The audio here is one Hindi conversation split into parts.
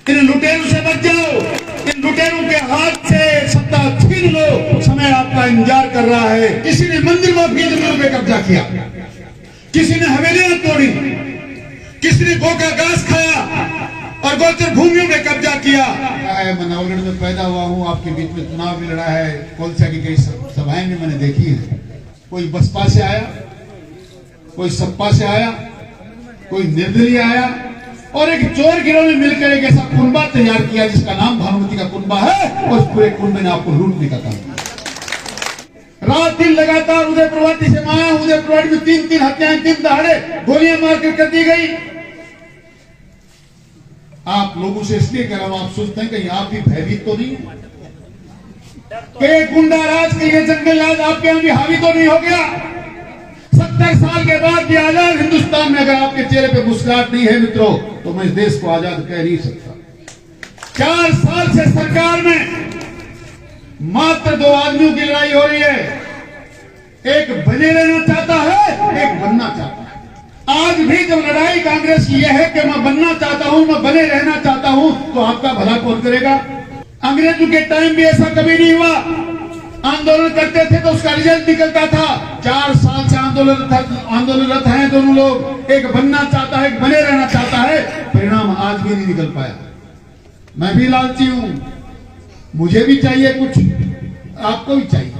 इन लुटेरों से बच जाओ। इन लुटेरों के हाथ से सत्ता छीन लो, समय आपका इंतजार कर रहा है। किसी ने मंदिर माफी जमीनों पे कब्जा किया, किसी ने हवेलियां तोड़ी, किसी ने गौ का घास खाया और गोचर भूमियों में कब्जा किया। मैं नवगढ़ में पैदा हुआ हूँ, आपके बीच में चुनाव भी लड़ा है, कोलसा की कई सभाएं भी मैंने देखी है। कोई बसपा से आया, कोई सपा से आया, कोई निर्दलीय आया और एक चोर गिरोह ने मिलकर एक ऐसा कुनबा तैयार किया जिसका नाम भानुमति का कुनबा है और उस पूरे कुनबे ने आपको लूटने का काम किया। रात दिन लगातार उदय प्रवाटी से माया, उदय प्रवाटी में 3-3 हत्याएं, 3 दहाड़े गोलियां मारकर कर दी गई। आप लोगों से इसलिए कह रहा हूं, आप सोचते हैं कहीं आप भी भयभीत तो नहीं, कहीं गुंडा राज, कहीं जंगल राज आपके यहां भी हावी तो नहीं हो गया। 70 साल के बाद भी आजाद हिंदुस्तान में अगर आपके चेहरे पे मुस्कुराहट नहीं है मित्रों, तो मैं इस देश को आजाद कह नहीं सकता। 4 साल से सरकार में मात्र 2 आदमियों की लड़ाई हो रही है। एक बने रहना चाहता है, एक बनना चाहता है। आज भी जब लड़ाई कांग्रेस की यह है कि मैं बनना चाहता हूं, मैं बने रहना चाहता हूं, तो आपका भला कौन करेगा? अंग्रेजों के टाइम भी ऐसा कभी नहीं हुआ। आंदोलन करते थे तो उसका रिजल्ट निकलता था। 4 साल से आंदोलनरत हैं दोनों लोग, एक बनना चाहता है, एक बने रहना चाहता है, परिणाम आज भी नहीं निकल पाया। मैं भी लालची हूं, मुझे भी चाहिए कुछ, आपको भी चाहिए।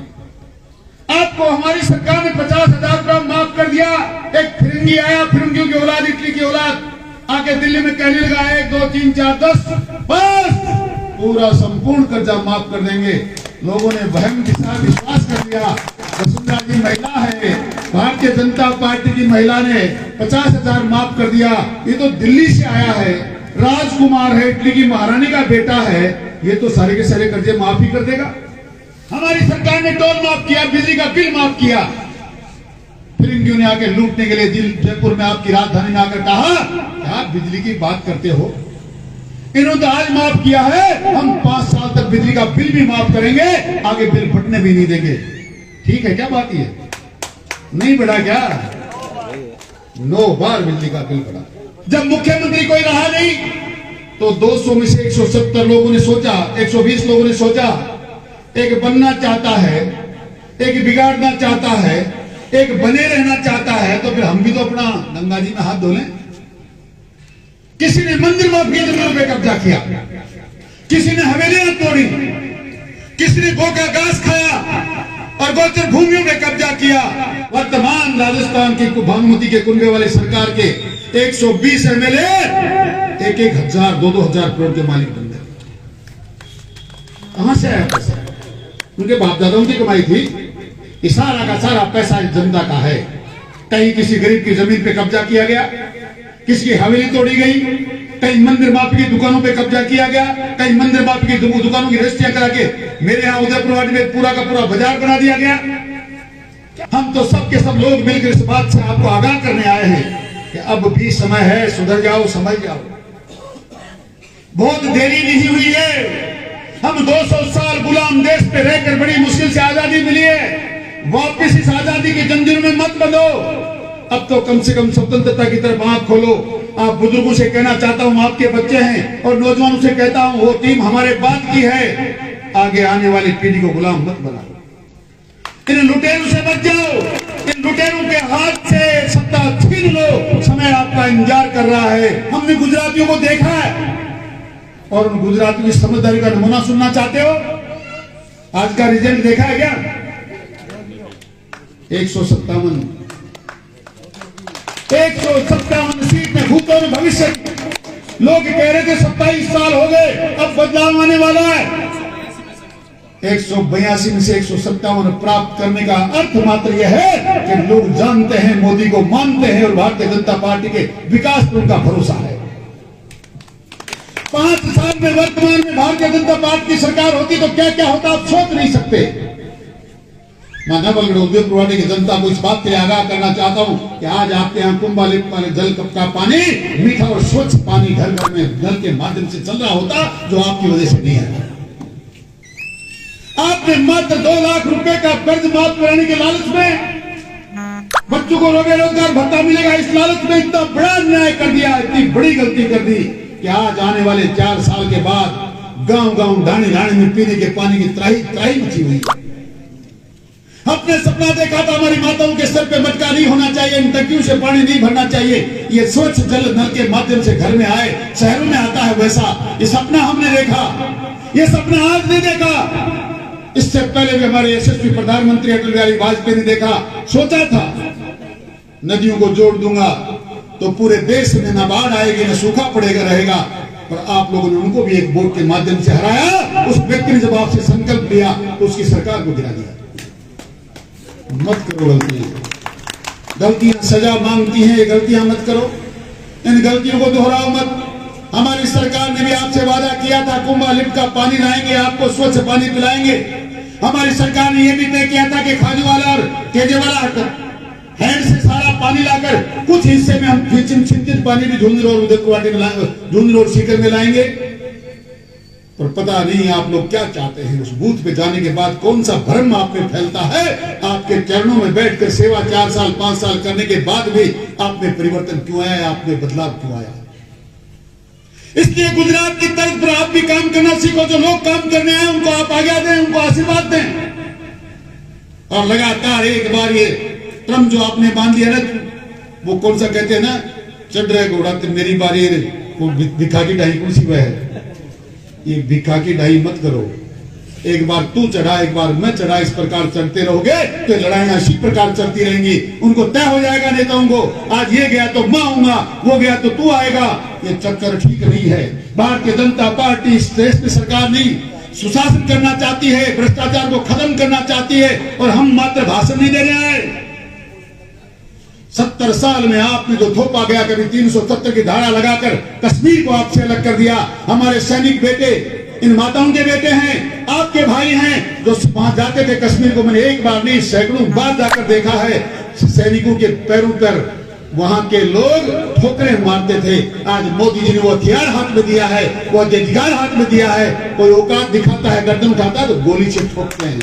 आपको हमारी सरकार ने 50,000 रुपया माफ कर दिया। एक फिरंगी आया, फिरंगियों की औलाद, इटली की औलाद, आके दिल्ली में कहने लगा 1, 2, 3, 4, 10 बस पूरा संपूर्ण कर्जा माफ कर देंगे। लोगों ने वहम के साथ विश्वास कर दिया। वसुंधरा जी महिला है, भारतीय जनता पार्टी की महिला ने 50,000 माफ कर दिया। ये तो दिल्ली से आया है, राजकुमार है, इटली की महारानी का बेटा है, ये तो सारे के सारे कर्जे माफ ही कर देगा। हमारी सरकार ने टोल माफ किया, बिजली का बिल माफ किया। फिरंगियों ने आके लूटने के लिए जयपुर में आपकी राजधानी में आकर कहा कि आप बिजली की बात करते हो। इन्होंने तो आज माफ किया है, हम 5 साल तक बिजली का बिल भी माफ करेंगे, आगे बिल फटने भी नहीं देंगे। ठीक है क्या बात? ये नहीं बढ़ा क्या? 9 बार बिजली का बिल बढ़ा। जब मुख्यमंत्री कोई रहा नहीं तो 200 में से 170 लोगों ने सोचा, 120 लोगों ने सोचा, एक बनना चाहता है, एक बिगाड़ना चाहता है, एक बने रहना चाहता है, तो फिर हम भी तो अपना गंगा जी में हाथ धो लें। किसी ने मंदिर माफी जमीनों पे कब्जा किया, किसी ने हवेलियां तोड़ी, किसी ने गौ का घास खाया और गोचर भूमियों में कब्जा किया। वर्तमान राजस्थान की भानुमति के कुनबे वाली सरकार के 120 एमएलए 1,000, 2,000 करोड़ के मालिक बन गए। कहां से आया पैसा? उनके बाप दादाओं की कमाई थी। ये सारा का सारा पैसा जनता का है। कहीं किसी गरीब की जमीन पे कब्जा किया गया, किसी की हवेली तोड़ी गई, कहीं मंदिर माफी की दुकानों पे कब्जा किया गया, कहीं मंदिर माफी की दुकानों की रजिस्ट्रियां करा के मेरे यहाँ उदयपुर में पूरा का पूरा बाजार बना दिया गया। हम तो सब के सब लोग मिलकर इस बात से आपको आगाह करने आए हैं कि अब भी समय है, सुधर जाओ, समझ जाओ। बहुत देरी नहीं हुई है। हम 200 साल गुलाम देश पे रहकर बड़ी मुश्किल से आजादी मिली है। वापिस इस आजादी की जंजीर में मत बंधो। अब तो कम से कम स्वतंत्रता की तरफ आंख खोलो। आप बुजुर्गों से कहना चाहता हूं, आपके बच्चे हैं, और नौजवानों से कहता हूं, वो टीम हमारे बाद की है। आगे आने वाली पीढ़ी को गुलाम मत बनाओ। इन लुटेरों से बच जाओ। इन लुटेरों के हाथ से सत्ता छीन लो, समय आपका इंतजार कर रहा है। हमने गुजरातियों को देखा है और उन गुजरातियों की समझदारी का नमूना सुनना चाहते हो? आज का रिजल्ट देखा है क्या? 157 सीट में भूतों में भविष्य। लोग कह रहे थे 27 साल हो गए, अब बदलाव आने वाला है। 182 में से 157 प्राप्त करने का अर्थ मात्र यह है कि लोग जानते हैं, मोदी को मानते हैं और भारतीय जनता पार्टी के विकास पर उनका भरोसा है। 5 साल में वर्तमान में भारतीय जनता पार्टी की सरकार होती तो क्या क्या होता आप सोच नहीं सकते। मैं नवलगढ़ उदयपुर की जनता को इस बात के लिए आगाह करना चाहता हूं कि आज आपके यहाँ कुंभालिक जल का पानी, मीठा और स्वच्छ पानी घर घर में नल के माध्यम से चल रहा होता, जो आपकी वजह से नहीं है। आपने मात्र 2 लाख रुपए का कर्ज माफ कराने के लालच में बच्चों को रोजगार भत्ता मिलेगा, इस लालच में इतना बड़ा अन्याय कर दिया, इतनी बड़ी गलती कर दी कि आज आने वाले 4 साल के बाद गांव-गांव ढाणी-ढाणी में पीने के पानी की त्राही मची हुई है। अपने सपना देखा था हमारी माताओं के सर पे मटका नहीं होना चाहिए, इन टंकियों से पानी नहीं भरना चाहिए, ये स्वच्छ जल नल के माध्यम से घर में आए, शहरों में आता है वैसा। ये सपना हमने देखा, ये सपना आज नहीं देखा। इससे पहले भी हमारे यशस्वी प्रधानमंत्री अटल बिहारी वाजपेयी ने देखा, सोचा था नदियों को जोड़ दूंगा तो पूरे देश में न बाढ़ आएगी न सूखा पड़ेगा रहेगा, पर आप लोगों ने उनको भी एक वोट के माध्यम से हराया। उस व्यक्ति ने जब आपसे संकल्प लिया तो उसकी सरकार को गिरा दिया। मत करो गलतियां सजा मांगती हैं, ये गलतियां मत करो, इन गलतियों को दोहराओ मत। हमारी सरकार ने भी आपसे वादा किया था कुंभा लिफ्ट का पानी लाएंगे, आपको स्वच्छ पानी पिलाएंगे। हमारी सरकार ने यह भी तय किया था कि खाजूवाला और तेजेवाला हैंड से सारा पानी लाकर कुछ हिस्से में हम सिंचित पानी भी झुंझुनू और उदयपुर में झुंझुनू और सीकर में लाएंगे। पर पता नहीं आप लोग क्या चाहते हैं। उस बूथ पे जाने के बाद कौन सा भ्रम आप में फैलता है। आपके चरणों में बैठकर सेवा 4 साल 5 साल करने के बाद भी आप में परिवर्तन क्यों आया, आप में बदलाव क्यों आया। इसलिए गुजरात की तर्ज पर आप भी काम करना सीखो। जो लोग काम करने आए उनको आप आज्ञा दें, उनको आशीर्वाद दें। और लगातार एक बार ये ट्रम्प जो आपने बांध दिया ना, वो कौन सा कहते हैं ना, चढ़ रहे घोड़ा तो मेरी बारी, वो भिखा की ढाई कुर्सी वह है। ये भिखा की ढाई मत करो। एक बार तू चढ़ा, एक बार मैं चढ़ा, इस प्रकार चढ़ते रहोगे तो लड़ाइयां इसी प्रकार चलती रहेंगी। उनको तय हो जाएगा नेताओं को, आज ये गया तो मैं आऊंगा, वो गया तो तू आएगा। ये चक्कर ठीक नहीं है। भारतीय जनता पार्टी इस देश में सरकार नहीं, सुशासन करना चाहती है, भ्रष्टाचार को खत्म करना चाहती है, और हम मात्र भाषण नहीं दे रहे हैं। 70 साल में आपने जो थोपा गया, कभी 370 की धारा लगाकर कश्मीर को आपसे अलग कर दिया। हमारे सैनिक बेटे इन माताओं के बेटे हैं, आपके भाई हैं, जो वहां जाते थे कश्मीर को। मैंने एक बार नहीं सैकड़ों बार जाकर देखा है। सैनिकों के पैरों पर वहां के लोग ठोकरें मारते थे। आज मोदी जी ने वो हथियार हाथ में दिया है, वो अधिकार हाथ में दिया है। कोई औकात दिखाता है, गर्दन उठाता है तो गोली से ठोकते हैं।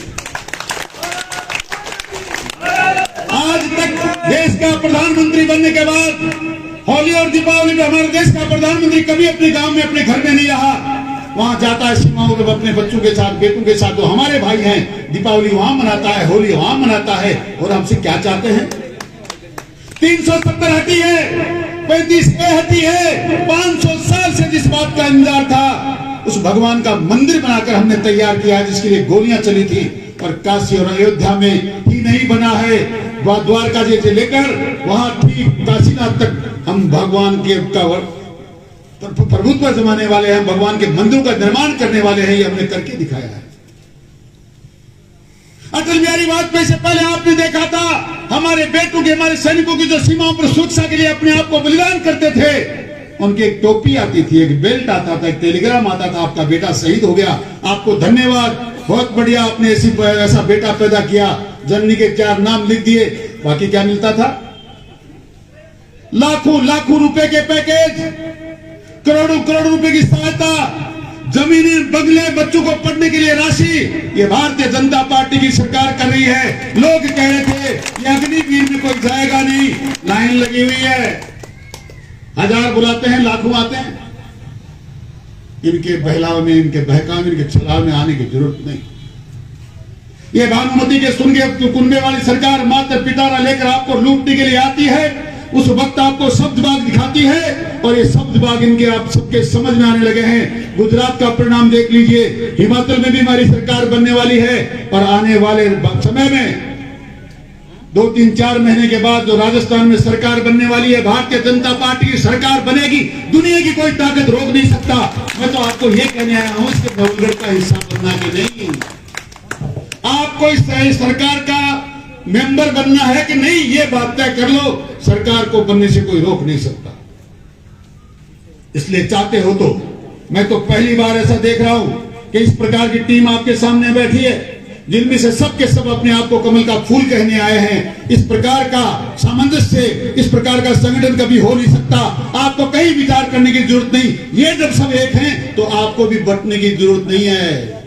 आज तक देश का प्रधानमंत्री बनने के बाद होली और दीपावली में हमारे देश का प्रधानमंत्री कभी अपने गांव में, अपने घर में नहीं रहा। वहां जाता है सीमाओं में अपने बच्चों के साथ, बेटों के साथ, जो हमारे भाई हैं। दीपावली वहां मनाता है, होली वहां मनाता है। और हमसे क्या चाहते हैं? 370 हटी है, 35A हटी है। 500 साल से जिस बात का इंतजार था, उस भगवान का मंदिर बनाकर हमने तैयार किया, जिसके लिए गोलियां चली थी। और काशी और अयोध्या में ही नहीं बना है, द्वारका जी से लेकर वहां ठीक काशीनाथ तक हम भगवान के प्रभुत्व जमाने वाले हैं, भगवान के मंदिरों का निर्माण करने वाले हैं। ये हमने करके दिखाया है। अटल बिहारी वाजपेयी से पहले आपने देखा था हमारे बेटों के, हमारे सैनिकों की जो सीमाओं पर सुरक्षा के लिए अपने आप को बलिदान करते थे, उनकी एक टोपी आती थी, एक बेल्ट आता था, एक टेलीग्राम आता था, आपका बेटा शहीद हो गया, आपको धन्यवाद, बहुत बढ़िया, आपने ऐसा बेटा पैदा किया। जननी के 4 नाम लिख दिए। बाकी क्या मिलता था? लाखों लाखों रुपए के पैकेज, करोड़ों करोड़ रुपए की सहायता, जमीनें, बंगले, बच्चों को पढ़ने के लिए राशि। ये भारतीय जनता पार्टी की सरकार कर रही है। लोग कह रहे थे ये अग्निवीर में कोई जाएगा नहीं, लाइन लगी हुई है, 1000 बुलाते हैं, लाखों आते हैं। इनके बहलाव में, इनके बहकावे, इनके छलाव में आने की जरूरत नहीं। ये भानुमति के सुन के कुंबे वाली सरकार मात्र पिटारा लेकर आपको लूटने के लिए आती है। उस वक्त आपको शब्दबाग दिखाती है, और ये शब्दबाग इनके आप सबके समझ में आने लगे हैं। गुजरात का परिणाम देख लीजिए, हिमाचल में भी हमारी सरकार बनने वाली है, और आने वाले समय में 2-3-4 महीने के बाद जो राजस्थान में सरकार बनने वाली है, भारतीय जनता पार्टी की सरकार बनेगी। दुनिया की कोई ताकत रोक नहीं सकता। मैं तो आपको ये कहने आया हूं, इसके नवगढ़ का हिस्सा बनना कि नहीं, आपको इस सरकार का मेंबर बनना है कि नहीं, ये बात तय कर लो। सरकार को बनने से कोई रोक नहीं सकता। इसलिए चाहते हो तो, मैं तो पहली बार ऐसा देख रहा हूं कि इस प्रकार की टीम आपके सामने बैठी है, जिनमें से सबके सब अपने आप को कमल का फूल कहने आए हैं। इस प्रकार का सामंजस्य, इस प्रकार का संगठन कभी हो नहीं सकता। आपको कहीं विचार करने की जरूरत नहीं। ये जब सब एक हैं तो आपको भी बंटने की जरूरत नहीं है।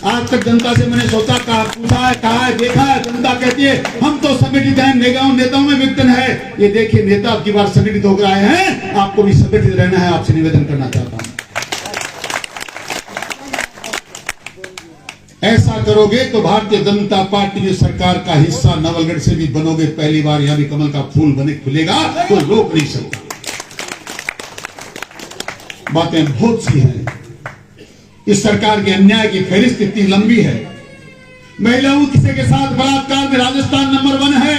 आज तक जनता से मैंने सोचा, पूछा है, कहा है, देखा है, जनता कहती है हम तो संगठित हैं, नेताओं में विघटन है। ये देखिए नेता अब की बार संगठित होकर आए हैं, आपको भी संगठित रहना है। आपसे निवेदन करना चाहता हूं, ऐसा करोगे तो भारतीय जनता पार्टी की सरकार का हिस्सा नवलगढ़ से भी बनोगे। पहली बार यहां भी कमल का फूल बने खुलेगा, तो रोक नहीं सकता। बातें बहुत सी हैं। इस सरकार के अन्याय की फहरिस्त इतनी लंबी है। महिलाओं किसी के साथ बलात्कार में राजस्थान नंबर 1 है।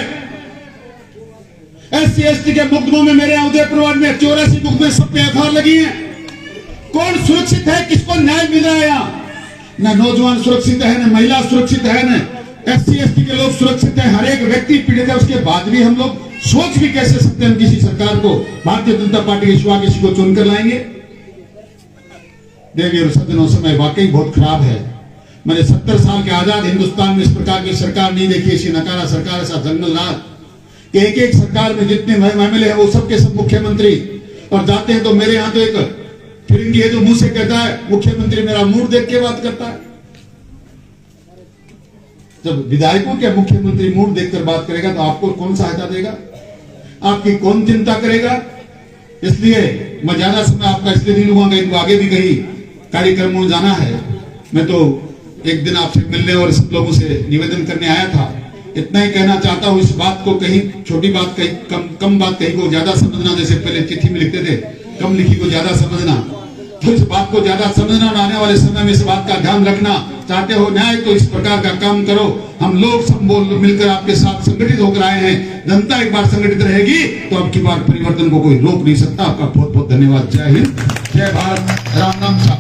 SC ST के मुकदमों में मेरे उदयपुर में 84 मुकदमे सब पे एफआईआर लगी है। कौन सुरक्षित है, किसको न्याय मिल रहा है? यहाँ न नौजवान सुरक्षित है, न महिला सुरक्षित है, न SC ST के लोग सुरक्षित है। हर एक व्यक्ति पीड़ित है। उसके बाद भी हम लोग सोच भी कैसे सकते हैं किसी सरकार को, भारतीय जनता पार्टी के सिवा किसी को चुनकर लाएंगे? देवी और सज्जनों, समय वाकई बहुत खराब है। मैंने 70 साल के आजाद हिंदुस्तान में इस प्रकार की सरकार नहीं देखी। ऐसी नकारा सरकार, ऐसा जंगल राज कि एक एक सरकार में जितने MLA है वो सबके सब मुख्यमंत्री, और जाते हैं तो मेरे यहाँ तो एक फिरंगी है जो मुंह से कहता है मुख्यमंत्री मेरा मूड देख के बात करता है। जब विधायकों के मुख्यमंत्री मूड देखकर बात करेगा तो आपको कौन सहायता देगा, आपकी कौन चिंता करेगा? इसलिए मैं ज्यादा समय आपका इसलिए नहीं लूंगा, इनको आगे भी कहीं कार्यक्रमों में जाना है। मैं तो एक दिन आपसे मिलने और सब लोगों से निवेदन करने आया था। इतना ही कहना चाहता हूं, इस बात को कहीं छोटी बात, कहीं कम बात कहीं को ज्यादा समझना। जैसे पहले चिट्ठी में लिखते थे कम लिखी को ज्यादा समझना, तो इस बात को ज्यादा समझना और आने वाले समय में इस बात का ध्यान रखना। चाहते हो न्याय तो इस प्रकार का काम करो। हम लोग सब मिलकर आपके साथ संगठित होकर आए हैं। जनता एक बार संगठित रहेगी तो अब की बार परिवर्तन को कोई रोक नहीं सकता। आपका बहुत बहुत धन्यवाद। जय हिंद, जय भारत, राम नाम।